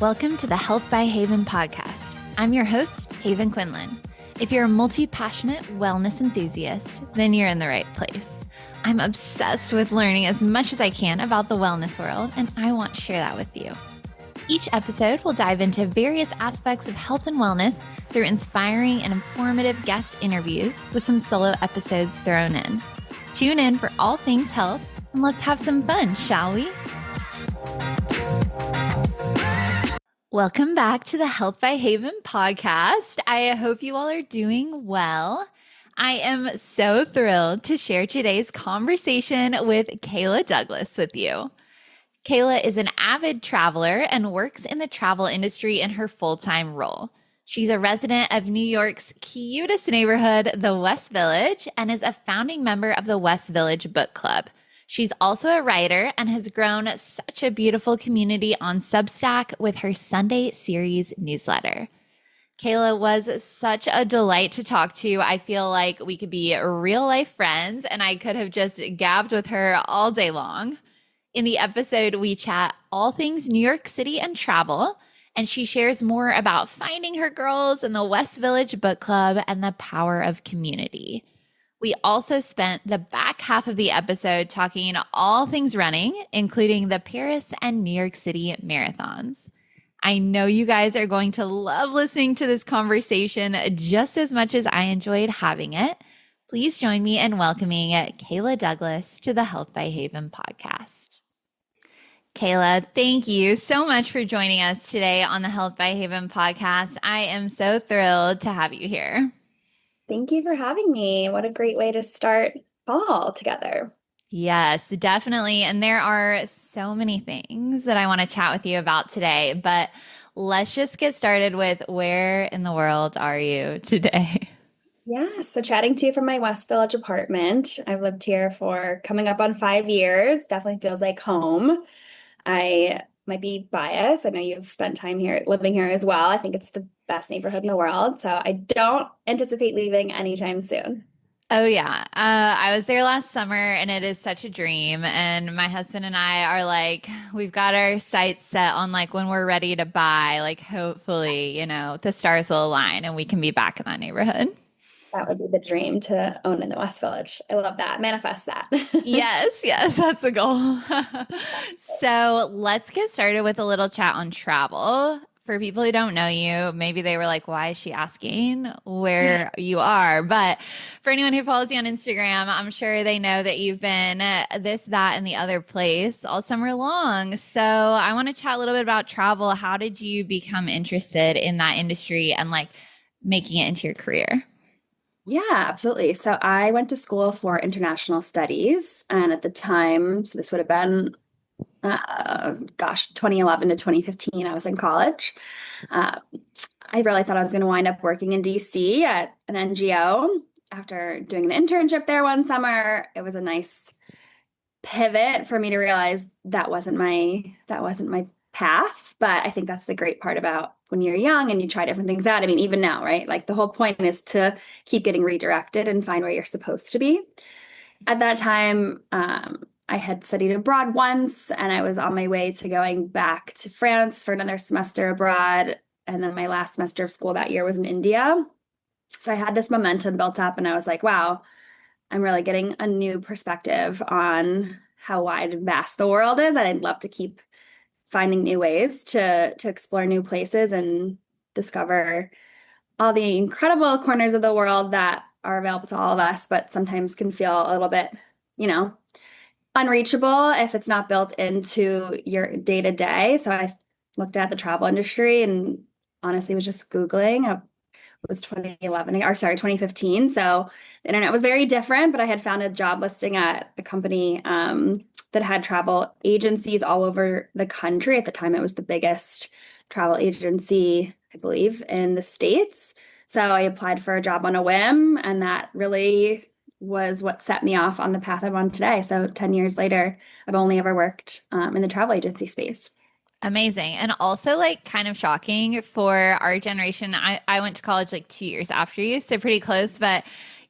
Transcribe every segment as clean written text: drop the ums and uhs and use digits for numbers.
Welcome to the Health by Haven podcast. I'm your host, Haven Quinlan. If you're a multi-passionate wellness enthusiast, then you're in the right place. I'm obsessed with learning as much as I can about the wellness world, and I want to share that with you. Each episode will dive into various aspects of health and wellness through inspiring and informative guest interviews with some solo episodes thrown in. Tune in for all things health, and let's have some fun, shall we? Welcome back to the Health by Haven podcast. I hope you all are doing well. I am so thrilled to share today's conversation with Kayla Douglas with you. Kayla is an avid traveler and works in the travel industry in her full-time role. She's a resident of New York's cutest neighborhood, the West Village, and is a founding member of the West Village Book Club. She's also a writer and has grown such a beautiful community on Substack with her Sunday series newsletter. Kayla was such a delight to talk to. I feel like we could be real life friends and I could have just gabbed with her all day long. In the episode, we chat all things New York City and travel, and she shares more about finding her girls in the West Village Book Club and the power of community. We also spent the back half of the episode talking all things running, including the Paris and New York City marathons. I know you guys are going to love listening to this conversation just as much as I enjoyed having it. Please join me in welcoming Kayla Douglas to the Health by Haven podcast. Kayla, thank you so much for joining us today on the Health by Haven podcast. I am so thrilled to have you here. Thank you for having me. What a great way to start fall together. Yes, definitely. And there are so many things that I want to chat with you about today, but let's just get started with where in the world are you today? Yeah, so chatting to you from my West Village apartment. I've lived here for coming up on 5 years. Definitely feels like home. I might be biased. I know you've spent time here, living here as well. I think it's the best neighborhood in the world. So I don't anticipate leaving anytime soon. Oh, yeah. I was there last summer and it is such a dream. And my husband and I are like, we've got our sights set on like when we're ready to buy, like hopefully, you know, the stars will align and we can be back in that neighborhood. That would be the dream to own in the West Village. I love that. Manifest that. Yes, that's the goal. So let's get started with a little chat on travel. For people who don't know you, maybe they were like, why is she asking where you are? But for anyone who follows you on Instagram, I'm sure they know that you've been this, that, and the other place all summer long. So I want to chat a little bit about travel. How did you become interested in that industry and like making it into your career? Yeah, absolutely. So I went to school for international studies. And at the time, so this would have been 2011 to 2015, I was in college. I really thought I was going to wind up working in DC at an NGO. After doing an internship there one summer, it was a nice pivot for me to realize that wasn't my path. But I think that's the great part about when you're young and you try different things out. I mean, even now, right? Like the whole point is to keep getting redirected and find where you're supposed to be. At that time, I had studied abroad once and I was on my way to going back to France for another semester abroad. And then my last semester of school that year was in India. So I had this momentum built up and I was like, wow, I'm really getting a new perspective on how wide and vast the world is. And I'd love to keep finding new ways to explore new places and discover all the incredible corners of the world that are available to all of us, but sometimes can feel a little bit, unreachable if it's not built into your day-to-day. So I looked at the travel industry and honestly was just Googling. It was 2015. So the internet was very different, but I had found a job listing at a company that had travel agencies all over the country. At the time, it was the biggest travel agency, I believe, in the States. So I applied for a job on a whim, and that really was what set me off on the path I'm on today. So 10 years later, I've only ever worked in the travel agency space. Amazing. And also like kind of shocking for our generation. I went to college like 2 years after you, so pretty close, but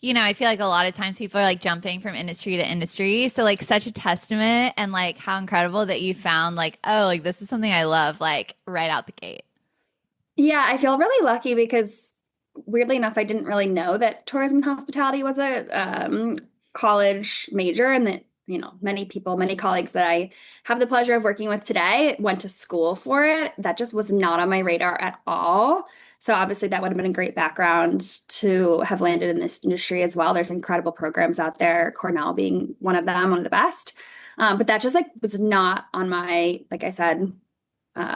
I feel like a lot of times people are like jumping from industry to industry. So like such a testament and like how incredible that you found like, oh, like this is something I love, like right out the gate. Yeah, I feel really lucky because weirdly enough, I didn't really know that tourism and hospitality was a college major, and that, many people, many colleagues that I have the pleasure of working with today went to school for it. That just was not on my radar at all. So obviously that would have been a great background to have landed in this industry as well. There's incredible programs out there, Cornell being one of them, one of the best. But that just like was not on my, like I said,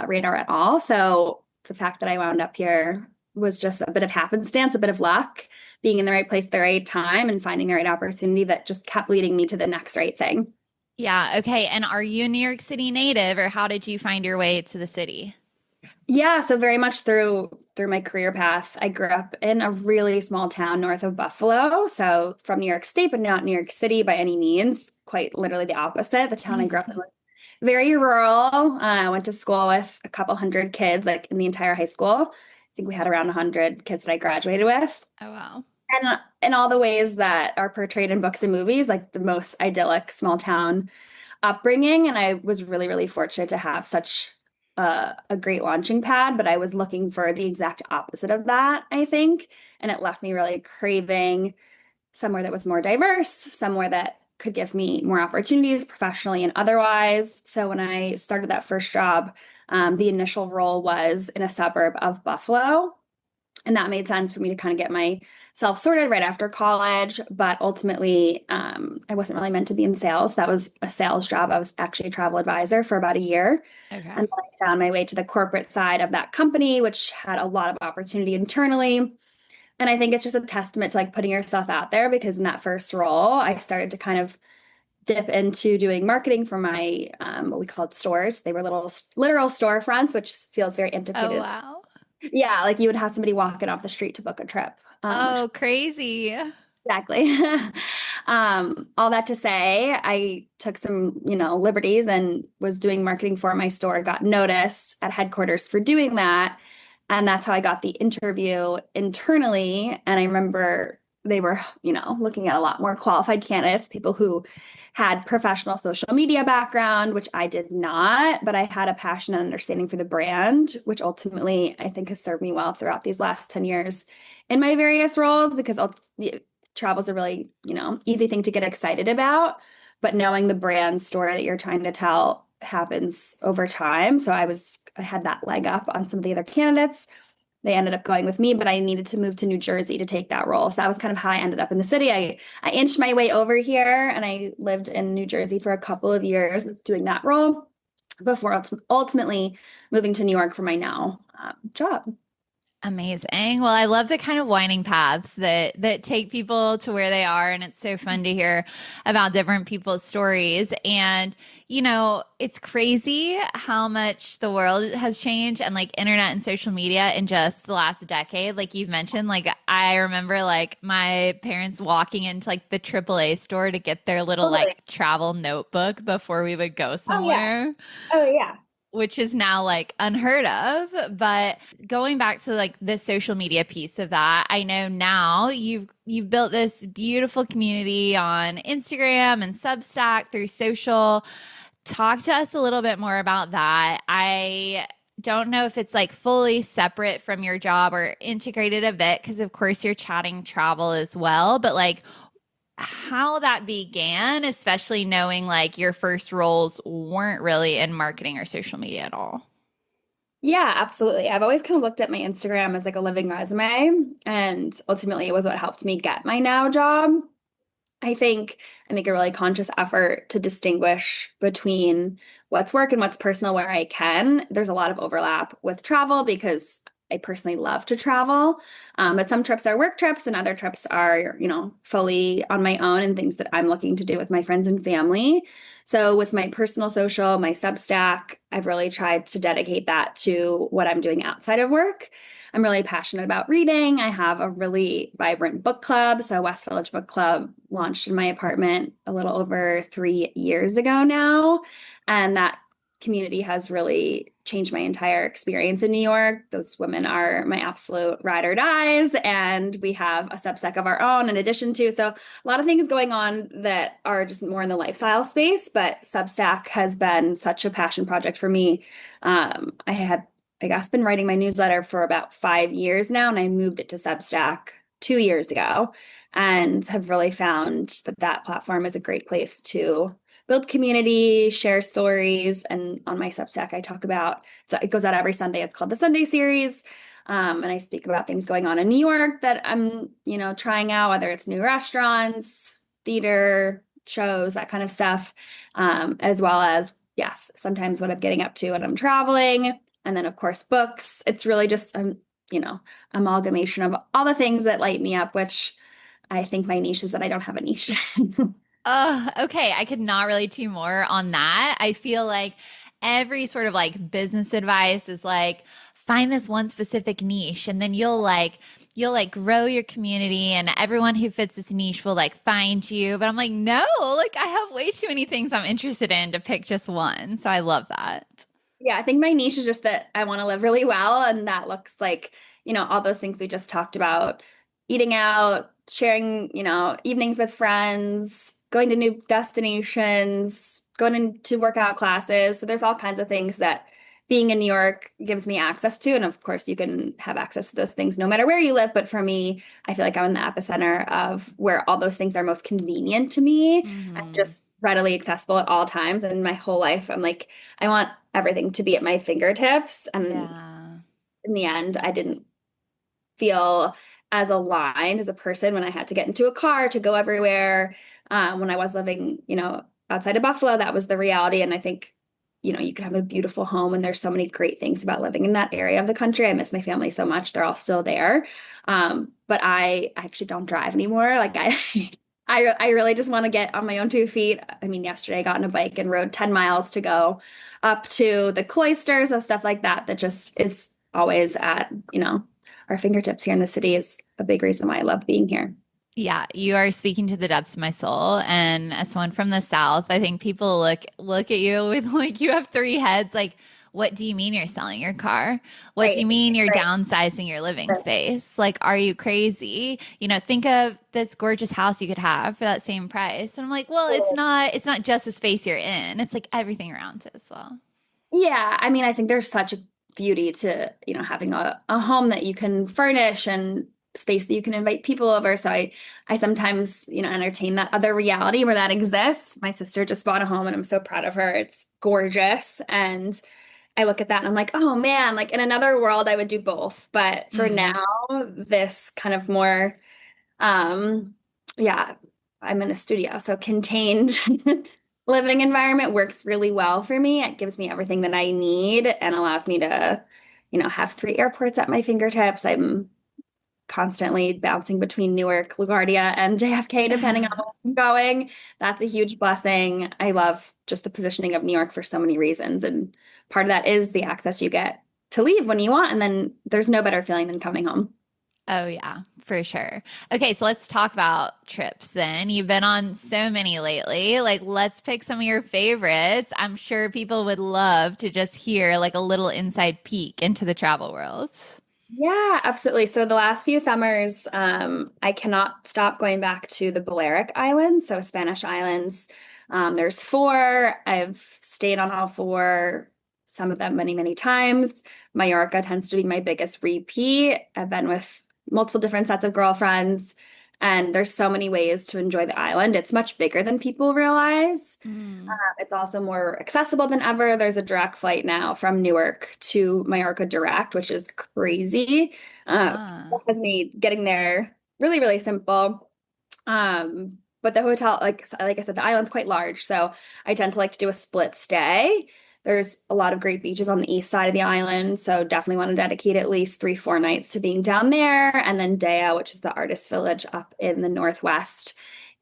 radar at all. So the fact that I wound up here was just a bit of happenstance, a bit of luck, being in the right place at the right time and finding the right opportunity that just kept leading me to the next right thing. Yeah. Okay. And are you a New York City native or how did you find your way to the city? Yeah, so very much through my career path. I grew up in a really small town north of Buffalo, so from New York State, but not New York City by any means. Quite literally the opposite. The town I grew up in was very rural. I went to school with a couple hundred kids, like in the entire high school. I think we had around 100 kids that I graduated with. Oh, wow. And in all the ways that are portrayed in books and movies, like the most idyllic small town upbringing. And I was really, really fortunate to have such a great launching pad, but I was looking for the exact opposite of that, I think. And it left me really craving somewhere that was more diverse, somewhere that could give me more opportunities professionally and otherwise. So when I started that first job, the initial role was in a suburb of Buffalo. And that made sense for me to kind of get myself sorted right after college. But ultimately, I wasn't really meant to be in sales. That was a sales job. I was actually a travel advisor for about a year. Okay. And then I found my way to the corporate side of that company, which had a lot of opportunity internally. And I think it's just a testament to like putting yourself out there because in that first role, I started to kind of dip into doing marketing for my what we called stores. They were little literal storefronts, which feels very Oh, antiquated. wow. Yeah, like you would have somebody walking off the street to book a trip, which Oh, crazy. exactly. All that to say, I took some, liberties and was doing marketing for my store, got noticed at headquarters for doing that. And that's how I got the interview internally. And I remember they were, looking at a lot more qualified candidates, people who had professional social media background, which I did not, but I had a passion and understanding for the brand, which ultimately I think has served me well throughout these last 10 years in my various roles because travel is a really, easy thing to get excited about, but knowing the brand story that you're trying to tell happens over time. So I had that leg up on some of the other candidates. They ended up going with me, but I needed to move to New Jersey to take that role. So that was kind of how I ended up in the city. I inched my way over here and I lived in New Jersey for a couple of years doing that role before ultimately moving to New York for my now job. Amazing. Well, I love the kind of winding paths that take people to where they are, and it's so fun to hear about different people's stories. And it's crazy how much the world has changed and like internet and social media in just the last decade. Like you've mentioned, like I remember like my parents walking into like the AAA store to get their little Totally. like travel notebook before we would go Oh yeah. somewhere, Oh yeah. which is now like unheard of. But going back to like the social media piece of that, I know now you've built this beautiful community on Instagram and Substack through social. Talk to us a little bit more about that. I don't know if it's like fully separate from your job or integrated a bit because of course you're chatting travel as well, but like how that began, especially knowing like your first roles weren't really in marketing or social media at all. Yeah, absolutely. I've always kind of looked at my Instagram as like a living resume, and ultimately it was what helped me get my now job. I make a really conscious effort to distinguish between what's work and what's personal where I can. There's a lot of overlap with travel because I personally love to travel. But some trips are work trips and other trips are, fully on my own and things that I'm looking to do with my friends and family. So with my personal social, my Substack, I've really tried to dedicate that to what I'm doing outside of work. I'm really passionate about reading. I have a really vibrant book club. So, West Village Book Club launched in my apartment a little over 3 years ago now. And that community has really changed my entire experience in New York. Those women are my absolute ride or dies, and we have a Substack of our own in addition to. So a lot of things going on that are just more in the lifestyle space, but Substack has been such a passion project for me. I had, I guess, been writing my newsletter for about 5 years now, and I moved it to Substack 2 years ago and have really found that that platform is a great place to build community, share stories. And on my Substack, I talk about, so it goes out every Sunday. It's called the Sunday Series. And I speak about things going on in New York that I'm, trying out, whether it's new restaurants, theater, shows, that kind of stuff, as well as, yes, sometimes what I'm getting up to when I'm traveling. And then, of course, books. It's really just, amalgamation of all the things that light me up, which I think my niche is that I don't have a niche. Okay. I could not relate to you more on that. I feel like every sort of like business advice is like, find this one specific niche and then you'll grow your community and everyone who fits this niche will like find you. But I'm like, no, like I have way too many things I'm interested in to pick just one. So I love that. Yeah, I think my niche is just that I want to live really well. And that looks like, all those things we just talked about, eating out, sharing, evenings with friends, going to new destinations, going into workout classes. So there's all kinds of things that being in New York gives me access to. And of course, you can have access to those things no matter where you live. But for me, I feel like I'm in the epicenter of where all those things are most convenient to me and Hmm. just readily accessible at all times. And my whole life, I'm like, I want everything to be at my fingertips. And Yeah. in the end, I didn't feel as aligned as a person when I had to get into a car to go everywhere. When I was living, outside of Buffalo, that was the reality. And I think, you can have a beautiful home, and there's so many great things about living in that area of the country. I miss my family so much; they're all still there. But I actually don't drive anymore. Like I really just want to get on my own 2 feet. I mean, yesterday I got on a bike and rode 10 miles to go up to the cloisters, of stuff like that. That just is always at, our fingertips here in the city is a big reason why I love being here. Yeah, you are speaking to the depths of my soul. And as someone from the South, I think people look at you with like you have three heads. Like, what do you mean you're selling your car? What do Right. you mean you're Right. downsizing your living space? Like, are you crazy? Think of this gorgeous house you could have for that same price. And I'm like, well, it's not just the space you're in. It's like everything around it as well. Yeah, I mean, I think there's such a beauty to, having a home that you can furnish and space that you can invite people over. So I sometimes, entertain that other reality where that exists. My sister just bought a home and I'm so proud of her. It's gorgeous. And I look at that and I'm like, oh man, like in another world, I would do both. But for Mm. now, this kind of more, um, yeah, I'm in a studio, so contained living environment works really well for me. It gives me everything that I need and allows me to, have three airports at my fingertips. I'm constantly bouncing between Newark, LaGuardia, and JFK, depending on where I'm going. That's a huge blessing. I love just the positioning of New York for so many reasons. And part of that is the access you get to leave when you want. And then there's no better feeling than coming home. Oh, yeah, for sure. Okay, so let's talk about trips then. You've been on so many lately. Like, let's pick some of your favorites. I'm sure people would love to just hear like a little inside peek into the travel world. Yeah, absolutely. So the last few summers, I cannot stop going back to the Balearic Islands, so Spanish islands. There's four. I've stayed on all four, some of them many, many times. Mallorca tends to be my biggest repeat. I've been with multiple different sets of girlfriends, and there's so many ways to enjoy the island. It's much bigger than people realize. Mm. It's also more accessible than ever. There's a direct flight now from Newark to Mallorca direct, which is crazy. Ah. That has made getting there really, really simple. But the hotel, like I said, the island's quite large, so I tend to like to do a split stay. There's a lot of great beaches on the east side of the island, so definitely want to dedicate at least 3, 4 nights to being down there. And then Dea, which is the artist village up in the northwest,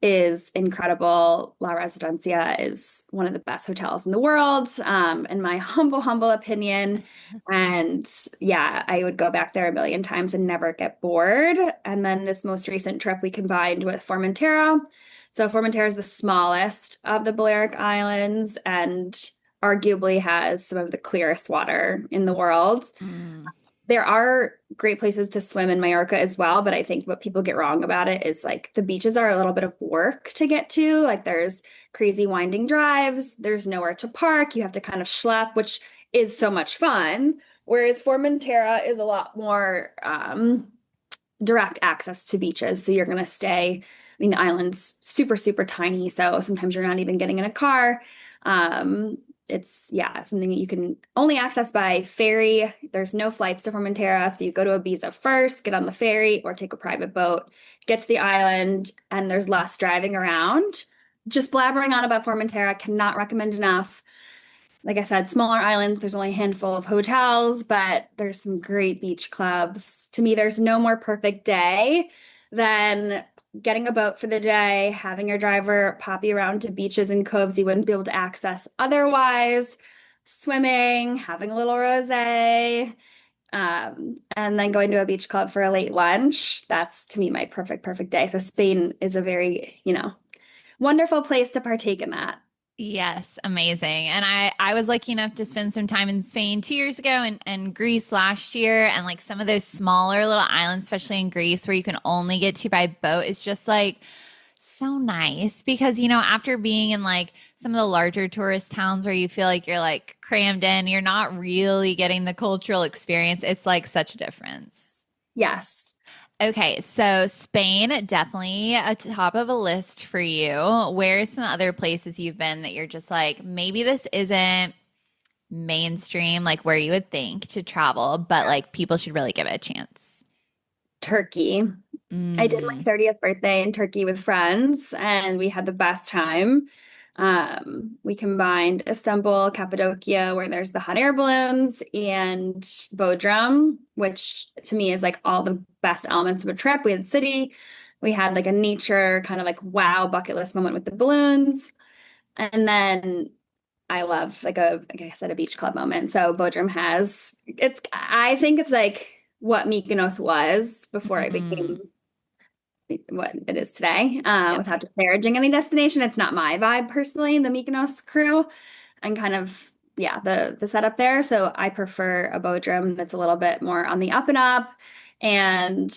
is incredible. La Residencia is one of the best hotels in the world, in my humble, humble opinion. And yeah, I would go back there a million times and never get bored. And then this most recent trip we combined with Formentera. So Formentera is the smallest of the Balearic Islands, and arguably has some of the clearest water in the world. Mm. There are great places to swim in Mallorca as well, but I think what people get wrong about it is like the beaches are a little bit of work to get to. Like there's crazy winding drives, there's nowhere to park, you have to kind of schlep, which is so much fun. Whereas Formentera is a lot more direct access to beaches. So you're going to stay, I mean, the island's super, super tiny. So sometimes you're not even getting in a car. It's, yeah, something that you can only access by ferry. There's no flights to Formentera. So you go to Ibiza first, get on the ferry or take a private boat, get to the island, and there's less driving around. Just blabbering on about Formentera, cannot recommend enough. Like I said, smaller island, there's only a handful of hotels, but there's some great beach clubs. To me, there's no more perfect day than getting a boat for the day, having your driver pop you around to beaches and coves you wouldn't be able to access otherwise, swimming, having a little rosé, and then going to a beach club for a late lunch. That's to me my perfect day. So Spain is a very, wonderful place to partake in that. Yes, amazing. And I was lucky enough to spend some time in Spain 2 years ago and Greece last year. And like some of those smaller little islands, especially in Greece, where you can only get to by boat, is just like so nice because, after being in like some of the larger tourist towns where you feel like you're like crammed in, you're not really getting the cultural experience. It's like such a difference. Yes. Okay, so Spain, definitely a top of a list for you. Where's some other places you've been that you're just like, maybe this isn't mainstream, like where you would think to travel, but like people should really give it a chance? Turkey. I did my Mm. 30th birthday in Turkey with friends, and we had the best time. We combined Istanbul, Cappadocia, where there's the hot air balloons, and Bodrum, which to me is like all the best elements of a trip. We had city, we had like a nature kind of like wow bucket list moment with the balloons, and then I love like I said, a beach club moment. So Bodrum I think it's like what Mykonos was before I Mm. became what it is today, Yep. without disparaging any destination. It's not my vibe personally, the Mykonos crew, and kind of yeah, the setup there. So I prefer a Bodrum that's a little bit more on the up and up. And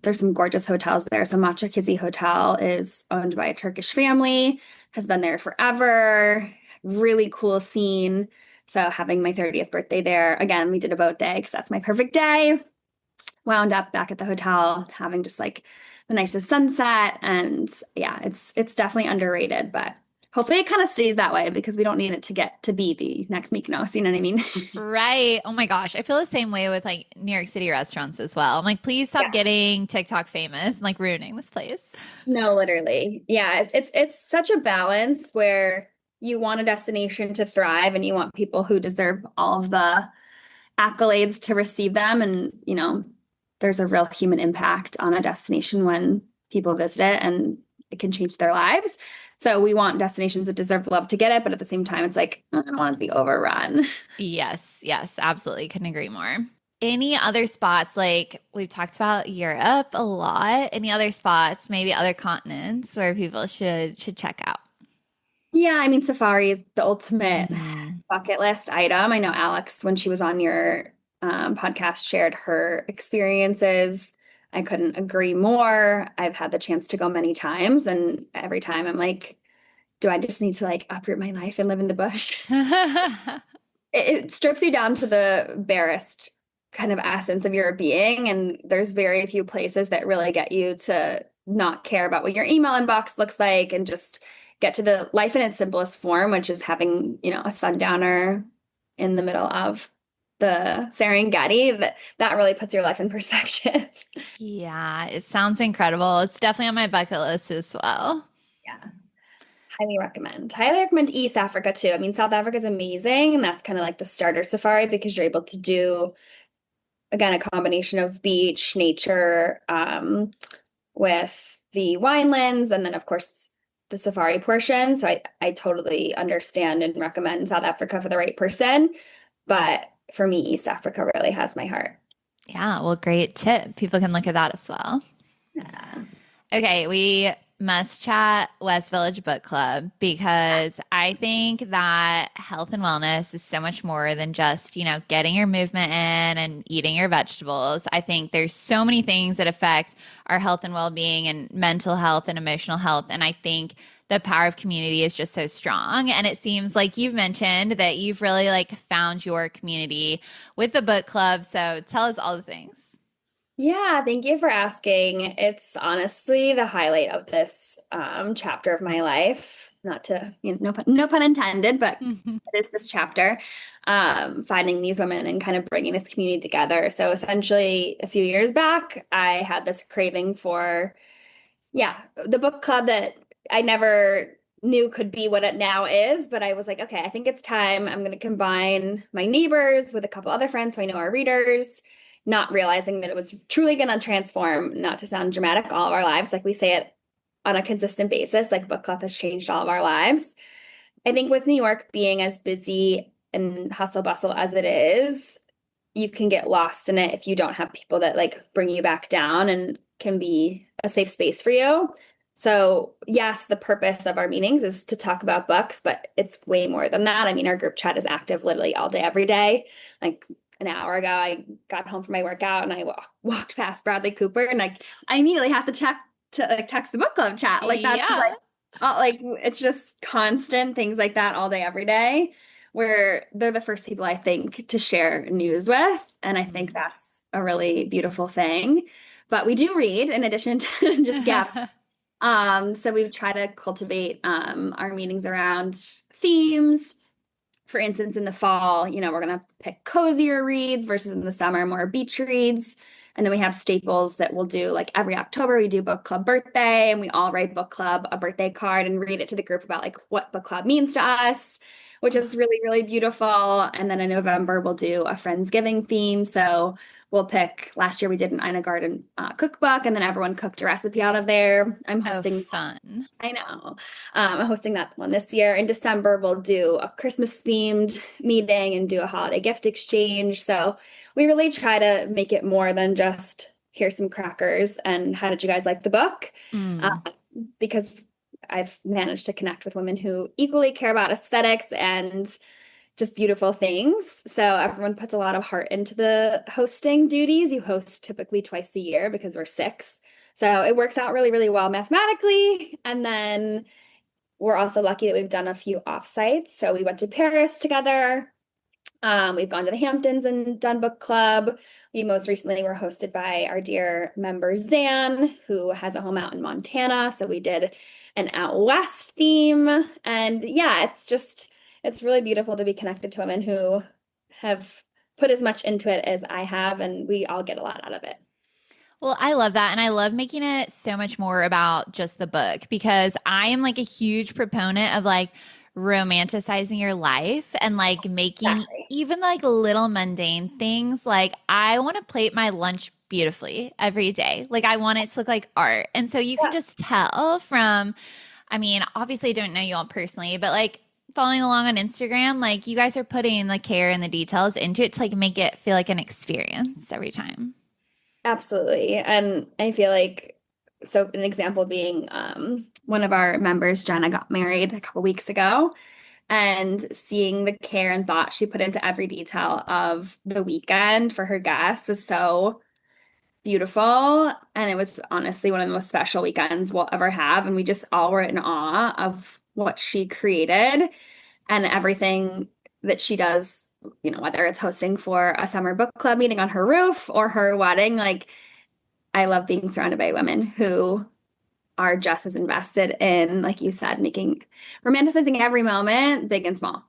there's some gorgeous hotels there. So Maçakizi Hotel is owned by a Turkish family, has been there forever. Really cool scene. So having my 30th birthday there, again, we did a boat day because that's my perfect day. Wound up back at the hotel having just like the nicest sunset, and yeah, it's definitely underrated, but hopefully it kind of stays that way because we don't need it to get to be the next Mykonos, you know what I mean? Right. Oh my gosh. I feel the same way with like New York City restaurants as well. I'm like, please stop Yeah. getting TikTok famous and like ruining this place. No, literally. Yeah, it's such a balance where you want a destination to thrive and you want people who deserve all of the accolades to receive them. And, there's a real human impact on a destination when people visit it and it can change their lives. So we want destinations that deserve the love to get it, but at the same time, it's like, I don't want it to be overrun. Yes, yes, absolutely. Couldn't agree more. Any other spots, like we've talked about Europe a lot, any other spots, maybe other continents where people should check out? Yeah, I mean, safari is the ultimate Mm. bucket list item. I know Alex, when she was on your podcast, shared her experiences. I couldn't agree more. I've had the chance to go many times, and every time I'm like, do I just need to like uproot my life and live in the bush? It strips you down to the barest kind of essence of your being. And there's very few places that really get you to not care about what your email inbox looks like and just get to the life in its simplest form, which is having, a sundowner in the middle of the Serengeti. That really puts your life in perspective. Yeah, it sounds incredible. It's definitely on my bucket list as well. Yeah. Highly recommend. Highly recommend East Africa too. I mean, South Africa is amazing, and that's kind of like the starter safari because you're able to do again, a combination of beach, nature, with the winelands, and then of course the safari portion. So I totally understand and recommend South Africa for the right person. But for me, East Africa really has my heart. Yeah, well, great tip. People can look at that as well. Yeah. Okay, we must chat West Village Book Club because I think that health and wellness is so much more than just, getting your movement in and eating your vegetables. I think there's so many things that affect our health and well-being and mental health and emotional health. And I think the power of community is just so strong. And it seems like you've mentioned that you've really like found your community with the book club. So tell us all the things. Yeah, thank you for asking. It's honestly the highlight of this chapter of my life. Not to, no pun intended, but it is this chapter, finding these women and kind of bringing this community together. So essentially, a few years back, I had this craving for, yeah, the book club that I never knew could be what it now is. But I was like, okay, I think it's time. I'm going to combine my neighbors with a couple other friends so I know our readers, not realizing that it was truly going to transform, not to sound dramatic, all of our lives. Like we say it on a consistent basis, like book club has changed all of our lives. I think with New York being as busy and hustle bustle as it is, you can get lost in it if you don't have people that like bring you back down and can be a safe space for you. So, yes, the purpose of our meetings is to talk about books, but it's way more than that. I mean, our group chat is active literally all day, every day. Like an hour ago, I got home from my workout and I walked past Bradley Cooper and like I immediately have to check to like text the book club chat. Like that's Yeah. like it's just constant things like that all day, every day, where they're the first people I think to share news with. And I think that's a really beautiful thing. But we do read in addition to just gab. So we try to cultivate our meetings around themes. For instance, in the fall, we're going to pick cozier reads versus in the summer, more beach reads. And then we have staples that we'll do like every October, we do book club birthday and we all write book club a birthday card and read it to the group about like what book club means to us, which is really, really beautiful. And then in November, we'll do a Friendsgiving theme. So we'll pick, last year we did an Ina Garden cookbook and then everyone cooked a recipe out of there. I'm Oh, hosting fun. I know. I'm hosting that one this year. In December, we'll do a Christmas themed meeting and do a holiday gift exchange. So we really try to make it more than just here's some crackers and how did you guys like the book? Uh, Mm. because I've managed to connect with women who equally care about aesthetics and just beautiful things. So everyone puts a lot of heart into the hosting duties. You host typically twice a year because we're six. So it works out really, really well mathematically. And then we're also lucky that we've done a few offsites. So we went to Paris together. We've gone to the Hamptons and done book club. We most recently were hosted by our dear member Zan, who has a home out in Montana. So we did an out west theme. And yeah, it's really beautiful to be connected to women who have put as much into it as I have, and we all get a lot out of it. Well, I love that. And I love making it so much more about just the book because I am like a huge proponent of like romanticizing your life and like making Exactly. even like little mundane things. Like I want to plate my lunch beautifully every day. Like I want it to look like art. And so you can Yeah, just tell from, I mean, obviously I don't know you all personally, but like following along on Instagram, like you guys are putting the care and the details into it to like make it feel like an experience every time. absolutely. And I feel like, so an example being one of our members, Jenna, got married a couple weeks ago, and seeing the care and thought she put into every detail of the weekend for her guests was so beautiful. And it was honestly one of the most special weekends we'll ever have. And we just all were in awe of what she created and everything that she does, whether it's hosting for a summer book club meeting on her roof or her wedding. Like, I love being surrounded by women who are just as invested in, like you said, romanticizing every moment, big and small.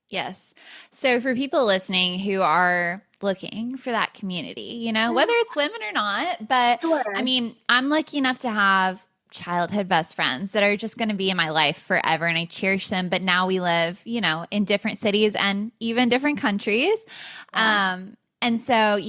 Yes. So for people listening who are looking for that community, whether it's women or not, but I Sure. mean, I'm lucky enough to have childhood best friends that are just going to be in my life forever and I cherish them, but now we live, in different cities and even different countries. Yeah. And so,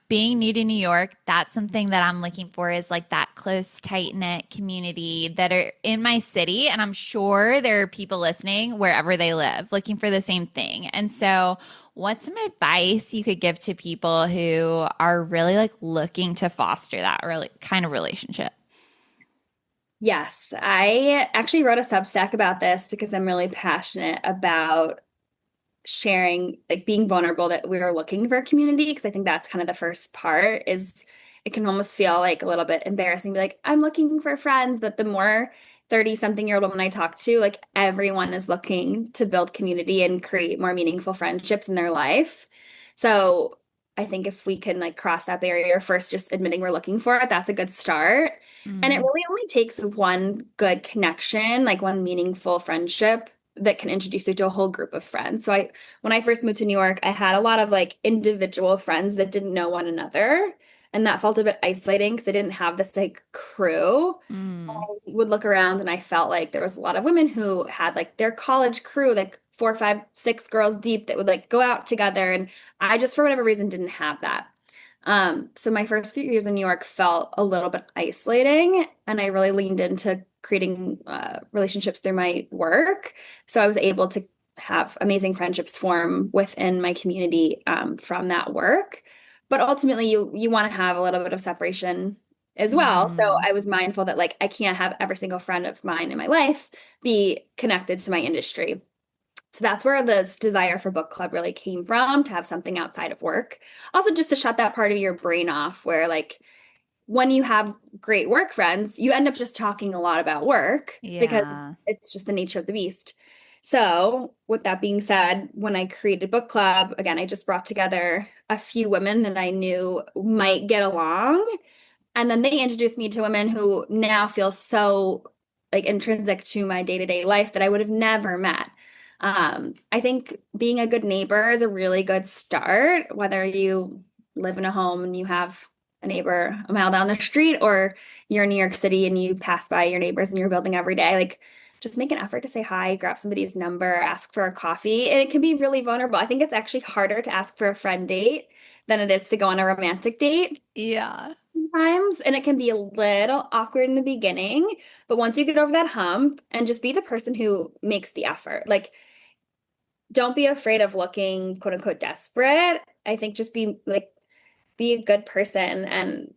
being new to New York, that's something that I'm looking for is like that close, tight knit community that are in my city. And I'm sure there are people listening wherever they live looking for the same thing. And so, what's some advice you could give to people who are really like looking to foster that really kind of relationship? Yes, I actually wrote a Substack about this because I'm really passionate about sharing, like being vulnerable that we are looking for a community. Because I think that's kind of the first part is it can almost feel like a little bit embarrassing, be like, I'm looking for friends. But the more 30 something year old woman I talk to, like everyone is looking to build community and create more meaningful friendships in their life. So I think if we can like cross that barrier first, just admitting we're looking for it, that's a good start. And it Mm. really only takes one good connection, like one meaningful friendship that can introduce you to a whole group of friends. So when I first moved to New York, I had a lot of like individual friends that didn't know one another. And that felt a bit isolating because I didn't have this like crew. Mm. I would look around and I felt like there was a lot of women who had like their college crew, like four, five, six girls deep that would like go out together. And I just, for whatever reason, didn't have that. So my first few years in New York felt a little bit isolating, and I really leaned into creating relationships through my work. So I was able to have amazing friendships form within my community from that work. But ultimately, you want to have a little bit of separation as well. So Mm. I was mindful that like I can't have every single friend of mine in my life be connected to my industry. So that's where this desire for book club really came from, to have something outside of work. Also, just to shut that part of your brain off where, like, when you have great work friends, you end up just talking a lot about work because Yeah. it's just the nature of the beast. So, with that being said, when I created book club, again, I just brought together a few women that I knew might get along. And then they introduced me to women who now feel so like intrinsic to my day-to-day life that I would have never met. I think being a good neighbor is a really good start, whether you live in a home and you have a neighbor a mile down the street, or you're in New York City and you pass by your neighbors in your building every day. Like, just make an effort to say hi, grab somebody's number, ask for a coffee. And it can be really vulnerable. I think it's actually harder to ask for a friend date than it is to go on a romantic date Yeah. sometimes, and it can be a little awkward in the beginning, but once you get over that hump and just be the person who makes the effort, like don't be afraid of looking quote unquote desperate. I think just be a good person and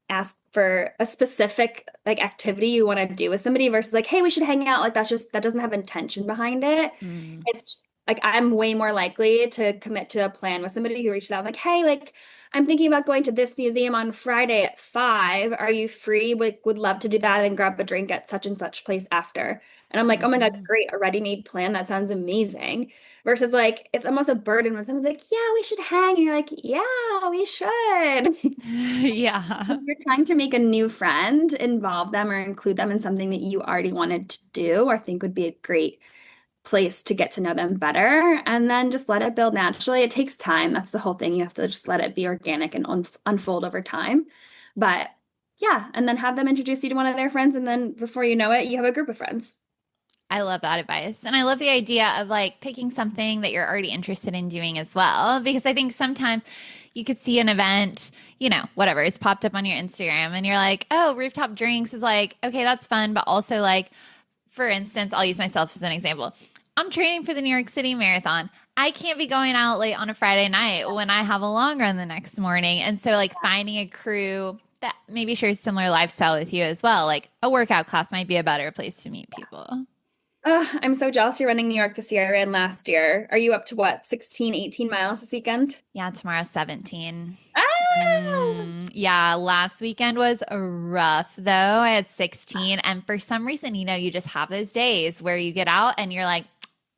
ask for a specific like activity you want to do with somebody versus like, hey, we should hang out. Like that's just that doesn't have intention behind it. Mm. It's like I'm way more likely to commit to a plan with somebody who reaches out like, hey, like I'm thinking about going to this museum on Friday at 5. Are you free? Would love to do that and grab a drink at such and such place after. And I'm like, oh my God, Mhm. great, a ready-made plan. That sounds amazing. Versus like it's almost a burden when someone's like, yeah, we should hang. And you're like, yeah, we should. Yeah. If you're trying to make a new friend, involve them or include them in something that you already wanted to do or think would be a great place to get to know them better. And then just let it build naturally. It takes time. That's the whole thing. You have to just let it be organic and unfold over time. But yeah, and then have them introduce you to one of their friends. And then before you know it, you have a group of friends. I love that advice. And I love the idea of like picking something that you're already interested in doing as well. Because I think sometimes you could see an event, whatever, it's popped up on your Instagram and you're like, oh, rooftop drinks is like, okay, that's fun. But also, like, for instance, I'll use myself as an example. I'm training for the New York City Marathon. I can't be going out late on a Friday night when I have a long run the next morning. And so, like, finding a crew that maybe shares similar lifestyle with you as well, like a workout class might be a better place to meet people. I'm so jealous you're running New York this year. I ran last year. Are you up to what, 16, 18 miles this weekend? Yeah, tomorrow's 17. Ah! Yeah, last weekend was rough though. I had 16. And for some reason, you just have those days where you get out and you're like,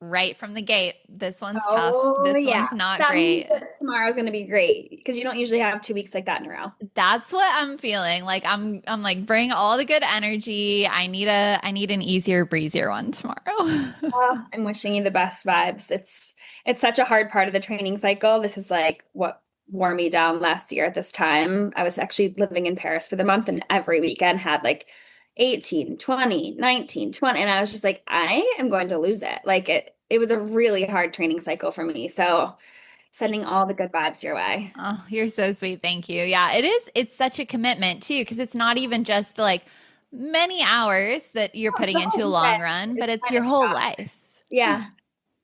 right from the gate, this one's tough. Oh, This yeah. one's not That means great. that tomorrow's going to be great because you don't usually have 2 weeks like that in a row. That's what I'm feeling. Like I'm like bring all the good energy. I need an easier, breezier one tomorrow. Oh, I'm wishing you the best vibes. It's such a hard part of the training cycle. This is like what wore me down last year at this time. I was actually living in Paris for the month and every weekend had like 18, 20, 19, 20, and I was just like, I am going to lose it. Like it was a really hard training cycle for me. So sending all the good vibes your way. Oh, you're so sweet. Thank you. Yeah, it is. It's such a commitment too, because it's not even just like many hours that you're Oh, it's putting the into whole a weekend. long run, but It's it's kind your of whole tough. life. Yeah.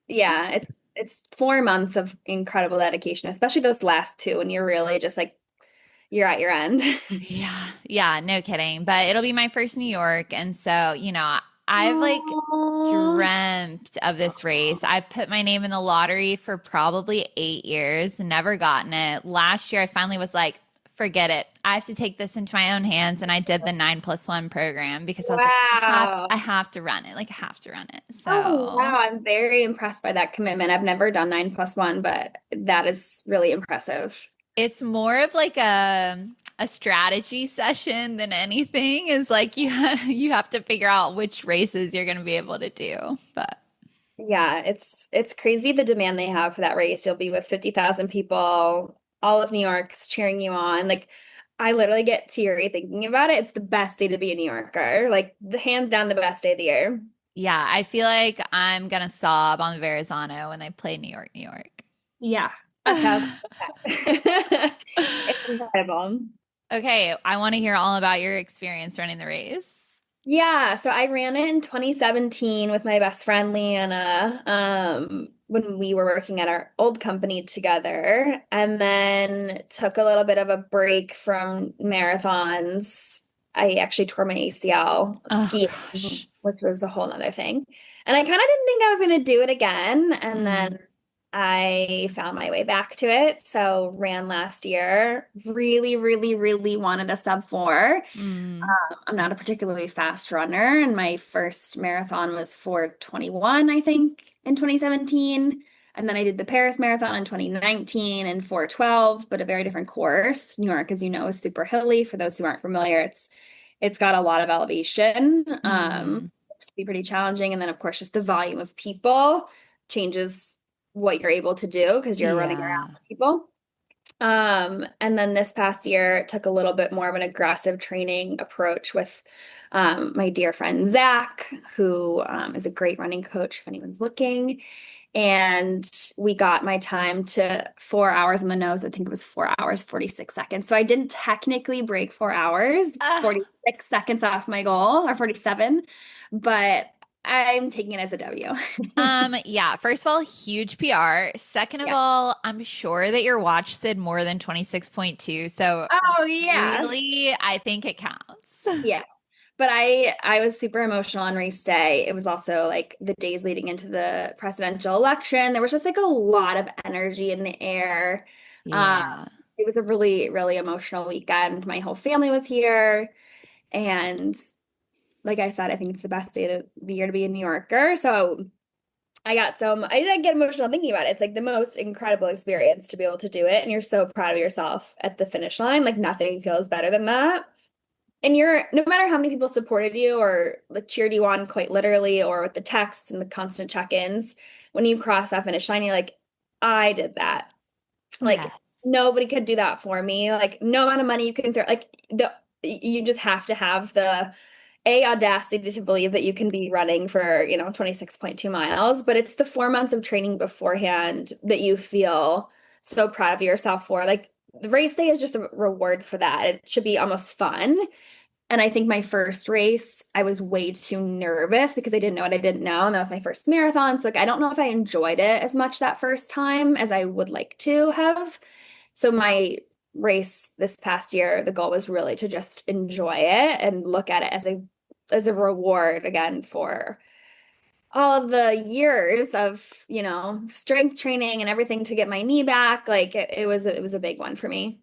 Yeah, it's 4 months of incredible dedication, especially those last two, and you're really just like you're at your end. Yeah, yeah, no kidding. But it'll be my first New York. And so, I've like Oh, dreamt of this race. I've put my name in the lottery for probably 8 years, never gotten it. Last year, I finally was like, forget it. I have to take this into my own hands. And I did the 9+1 program because I was like, wow. I have to run it. Like, I have to run it. Oh, So wow. I'm very impressed by that commitment. I've never done 9+1, but that is really impressive. it's more of like a strategy session than anything is like you have to figure out which races you're going to be able to do. But Yeah, it's crazy the demand they have for that race. You'll be with 50,000 people, all of New York's cheering you on. Like I literally get teary thinking about it. It's the best day to be a New Yorker. Like the hands down the best day of the year. yeah, I feel like I'm going to sob on Verrazano when they play New York, New York. Yeah, 1,000%. It's incredible. Okay, I want to hear all about your experience running the race. Yeah, so I ran it in 2017 with my best friend Leanna, when we were working at our old company together, and then took a little bit of a break from marathons. I actually tore my ACL Oh skiing, gosh. which was a whole nother thing. And I kind of didn't think I was going to do it again. And Mm, then I found my way back to it. So ran last year. Really, really, really wanted a sub 4. mm, I'm not a particularly fast runner, and my first marathon was 4:21, I think, in 2017. And then I did the Paris Marathon in 2019 and 4:12, but a very different course. New York, as you know, is super hilly. For those who aren't familiar, it's got a lot of elevation. mm. It can be pretty challenging. And then, of course, just the volume of people changes what you're able to do because you're running around Yeah. with people. And then this past year took a little bit more of an aggressive training approach with my dear friend Zach, who is a great running coach if anyone's looking. And we got my time to 4 hours on the nose. I think it was 4 hours, 46 seconds. So I didn't technically break 4 hours, Ah, 46 seconds off my goal, or 47, but I'm taking it as a W. yeah, first of all, huge PR. Second of Yeah. all, I'm sure that your watch said more than 26.2. So Oh, yeah. really, I think it counts. Yeah. But I was super emotional on race day. It was also like the days leading into the presidential election. There was just like a lot of energy in the air. Um, Yeah. it was a really, really emotional weekend. My whole family was here. And like I said, I think it's the best day of the year to be a New Yorker. So I did get emotional thinking about it. It's like the most incredible experience to be able to do it. And you're so proud of yourself at the finish line. Like nothing feels better than that. And you're, no matter how many people supported you or like cheered you on quite literally or with the texts and the constant check-ins, when you cross that finish line, you're like, I did that. Yeah. Like nobody could do that for me. Like no amount of money you can throw, like you just have to have the audacity to believe that you can be running for, 26.2 miles, but it's the 4 months of training beforehand that you feel so proud of yourself for. Like the race day is just a reward for that. It should be almost fun. And I think my first race, I was way too nervous because I didn't know what I didn't know. And that was my first marathon. So like I don't know if I enjoyed it as much that first time as I would like to have. So my race this past year, the goal was really to just enjoy it and look at it as a reward again for all of the years of, strength training and everything to get my knee back. Like it was a big one for me.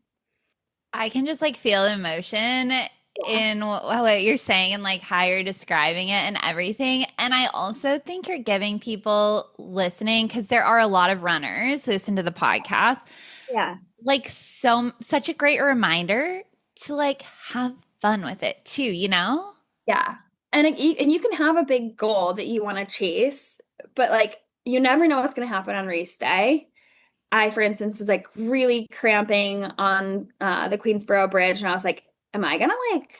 I can just like feel emotion Yeah. in what you're saying and like how you're describing it and everything. And I also think you're giving people listening, because there are a lot of runners who listen to the podcast, Yeah. like such a great reminder to like have fun with it too, you know? Yeah. And you can have a big goal that you want to chase, but like you never know what's going to happen on race day. I, for instance, was like really cramping on the Queensboro Bridge, and I was like, "Am I gonna like,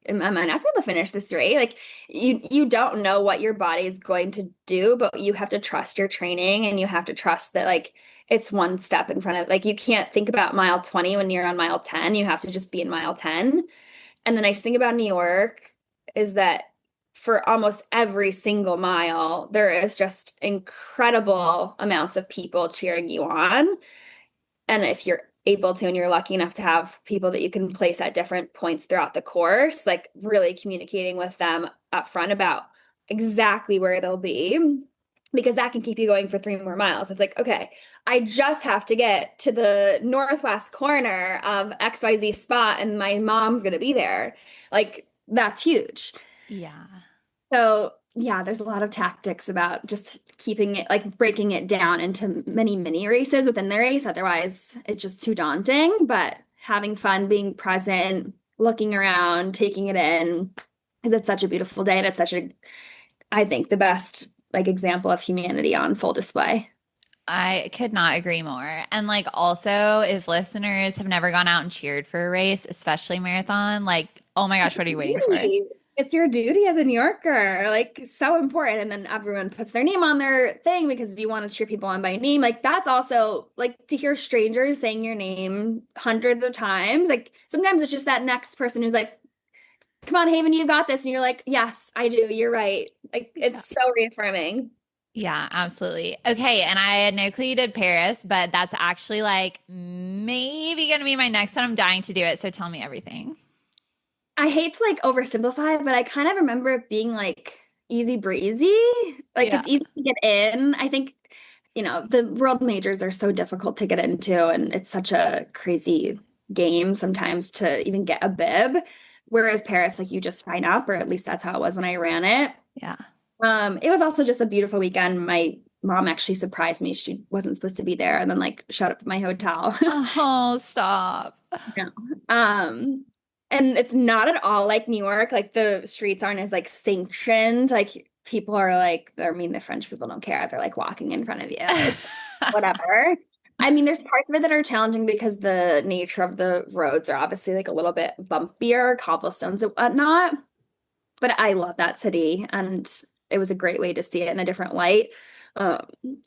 am I not going to finish this race?" Like, you don't know what your body is going to do, but you have to trust your training, and you have to trust that like it's one step in front of. Like, you can't think about mile 20 when you're on mile 10. You have to just be in mile 10. And the nice thing about New York is that for almost every single mile, there is just incredible amounts of people cheering you on. And if you're able to, and you're lucky enough to have people that you can place at different points throughout the course, like really communicating with them up front about exactly where they'll be, because that can keep you going for 3 more miles. It's like, okay, I just have to get to the northwest corner of XYZ spot and my mom's going to be there. Like, that's huge. Yeah. So, yeah, there's a lot of tactics about just keeping it, like breaking it down into many mini races within the race. Otherwise, it's just too daunting. But having fun, being present, looking around, taking it in, because it's such a beautiful day and it's such a, I think, the best like example of humanity on full display. I could not agree more. And like also, if listeners have never gone out and cheered for a race, especially marathon, like, oh my gosh, what are you waiting for? Really? It's your duty as a New Yorker, like so important. And then everyone puts their name on their thing because you want to cheer people on by name. Like that's also like to hear strangers saying your name hundreds of times. Like sometimes it's just that next person who's like, come on, Haven, you got this. And you're like, yes, I do. You're right. Like Yeah. it's so reaffirming. Yeah, absolutely. Okay, and I had no clue you did Paris, but that's actually like maybe gonna be my next one. I'm dying to do it, so tell me everything. I hate to like oversimplify, but I kind of remember it being like easy breezy. Like Yeah. it's easy to get in. I think, the world majors are so difficult to get into, and it's such a crazy game sometimes to even get a bib. Whereas Paris, like you just sign up, or at least that's how it was when I ran it. Yeah. It was also just a beautiful weekend. My mom actually surprised me. She wasn't supposed to be there, and then like showed up at my hotel. Oh, stop. Yeah. Um, and it's not at all like New York. Like the streets aren't as like sanctioned. Like people are like, I mean, the French people don't care. They're like walking in front of you. It's whatever. I mean, there's parts of it that are challenging because the nature of the roads are obviously like a little bit bumpier, cobblestones and whatnot. But I love that city, and it was a great way to see it in a different light. Um,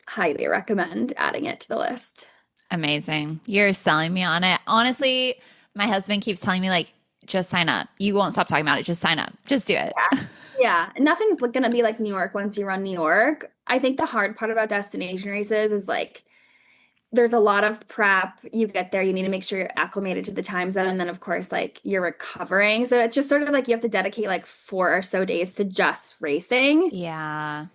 Highly recommend adding it to the list. Amazing. You're selling me on it. Honestly, my husband keeps telling me, like, just sign up. You won't stop talking about it. Just sign up. Just do it. Yeah, nothing's gonna be like New York once you run New York. I think the hard part about destination races is like there's a lot of prep. You get there, you need to make sure you're acclimated to the time zone, and then of course, like you're recovering. So it's just sort of like you have to dedicate like 4 or so days to just racing. Yeah.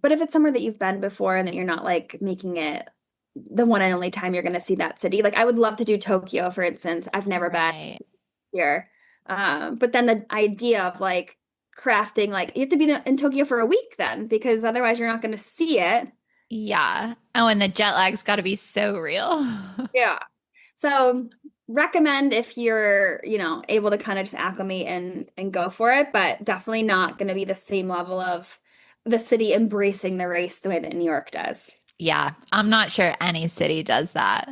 But if it's somewhere that you've been before and that you're not like making it the one and only time you're gonna see that city, like I would love to do Tokyo, for instance. I've never been Right. here. But then the idea of like crafting, like you have to be in Tokyo for a week then, because otherwise you're not going to see it. Yeah. Oh, and the jet lag's got to be so real. Yeah. So recommend if you're, able to kind of just acclimate and go for it, but definitely not going to be the same level of the city embracing the race the way that New York does. Yeah. I'm not sure any city does that.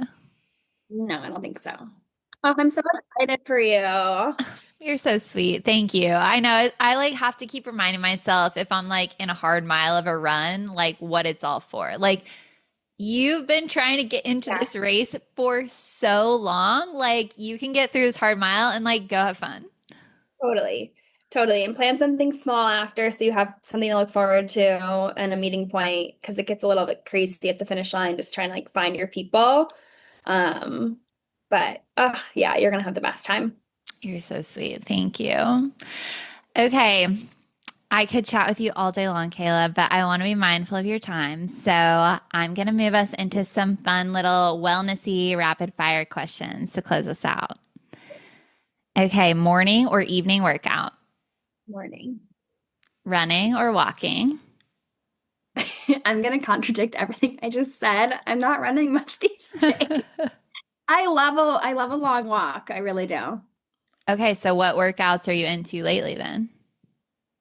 No, I don't think so. Oh, I'm so excited for you. You're so sweet. Thank you. I know I like have to keep reminding myself if I'm like in a hard mile of a run, like what it's all for. Like you've been trying to get into Yeah, this race for so long. Like you can get through this hard mile and like go have fun. totally. Totally. And plan something small after so you have something to look forward to and a meeting point because it gets a little bit crazy at the finish line, just trying to like find your people. Um, but yeah, you're gonna have the best time. You're so sweet. Thank you. Okay. I could chat with you all day long, Kayla, but I want to be mindful of your time. So I'm going to move us into some fun little wellnessy rapid fire questions to close us out. Okay. Morning or evening workout? Morning. Running or walking? I'm gonna contradict everything I just said. I'm not running much these days. I love a long walk. I really do. Okay. So what workouts are you into lately then?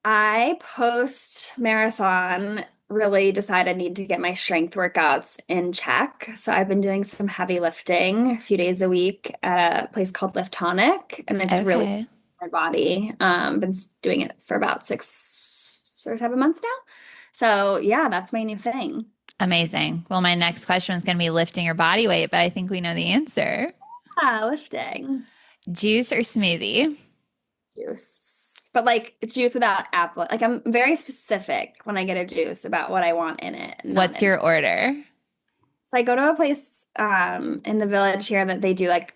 I post marathon really decided I need to get my strength workouts in check. So I've been doing some heavy lifting a few days a week at a place called Lift Tonic, and it's really Okay. my body. Been doing it for about 6 or 7 months now. So yeah, that's my new thing. Amazing. Well, my next question is going to be lifting your body weight, but I think we know the answer. Lifting Juice or smoothie? juice, but like it's juice without apple. Like I'm very specific when I get a juice about what I want in it, and not What's in your order? So I go to a place in the village here that they do like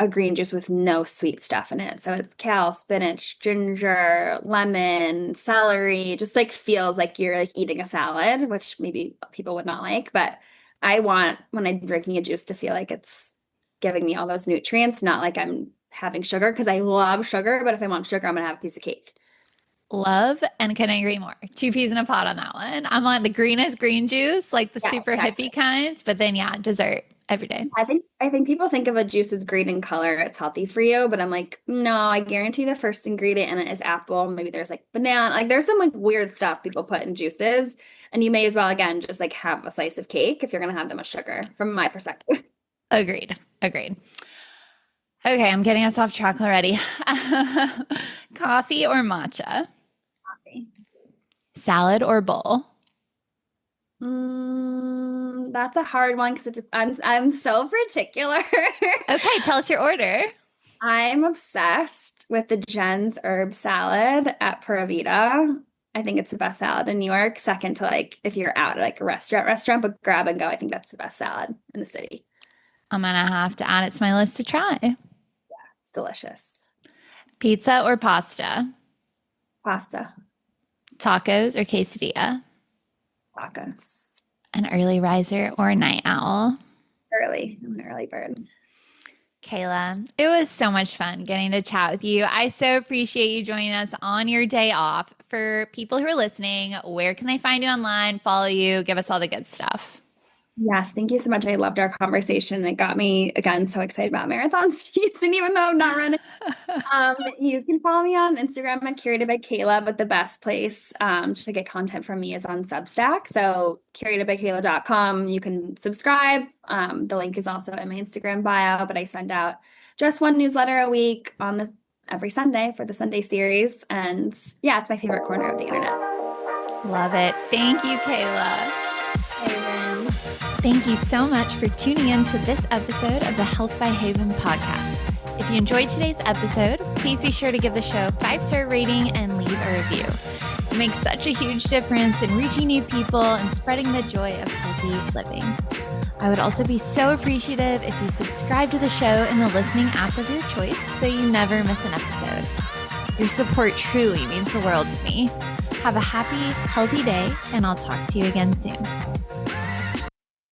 a green juice with no sweet stuff in it. So it's kale, spinach, ginger, lemon, celery, just like feels like you're like eating a salad, which maybe people would not like. But I want when I'm drinking a juice to feel like it's giving me all those nutrients, not like I'm having sugar because I love sugar. But if I want sugar, I'm gonna have a piece of cake. Love and couldn't agree more. Two peas in a pod on that one. I'm on the greenest green juice, like the Yeah, super exactly. hippie kind, but then yeah, dessert every day. I think people think of a juice as green in color, it's healthy for you, but I'm like, no, I guarantee the first ingredient in it is apple. Maybe there's like banana, like there's some like weird stuff people put in juices, and you may as well again just like have a slice of cake if you're gonna have that much sugar, from my perspective. Agreed. Agreed. Okay, I'm getting us off track already. Coffee or matcha? Salad or bowl? That's a hard one because I'm so particular. Okay, tell us your order. I'm obsessed with the Jen's herb salad at Pura Vida. I think it's the best salad in New York. Second to like if you're out at like a restaurant, but grab and go. I think that's the best salad in the city. I'm gonna have to add it to my list to try. It's delicious. Pizza or pasta? Pasta, Tacos or quesadilla? tacos. An early riser or a night owl? Early. I'm an early bird. Kayla, it was so much fun getting to chat with you. I so appreciate you joining us on your day off. For people who are listening, where can they find you online, follow you, give us all the good stuff? Yes, thank you so much. I loved our conversation. It got me again so excited about marathon season, even though I'm not running. You can follow me on Instagram at Curated by Kayla, but the best place to get content from me is on Substack. So curatedbykayla.com. You can subscribe. The link is also in my Instagram bio, but I send out just one newsletter a week on the every Sunday for the Sunday series. And yeah, it's my favorite corner of the internet. Love it. Thank you, Kayla. Haven. Thank you so much for tuning in to this episode of the Health by Haven podcast. If you enjoyed today's episode, please be sure to give the show a 5-star rating and leave a review. It makes such a huge difference in reaching new people and spreading the joy of healthy living. I would also be so appreciative if you subscribe to the show in the listening app of your choice so you never miss an episode. Your support truly means the world to me. Have a happy, healthy day, and I'll talk to you again soon.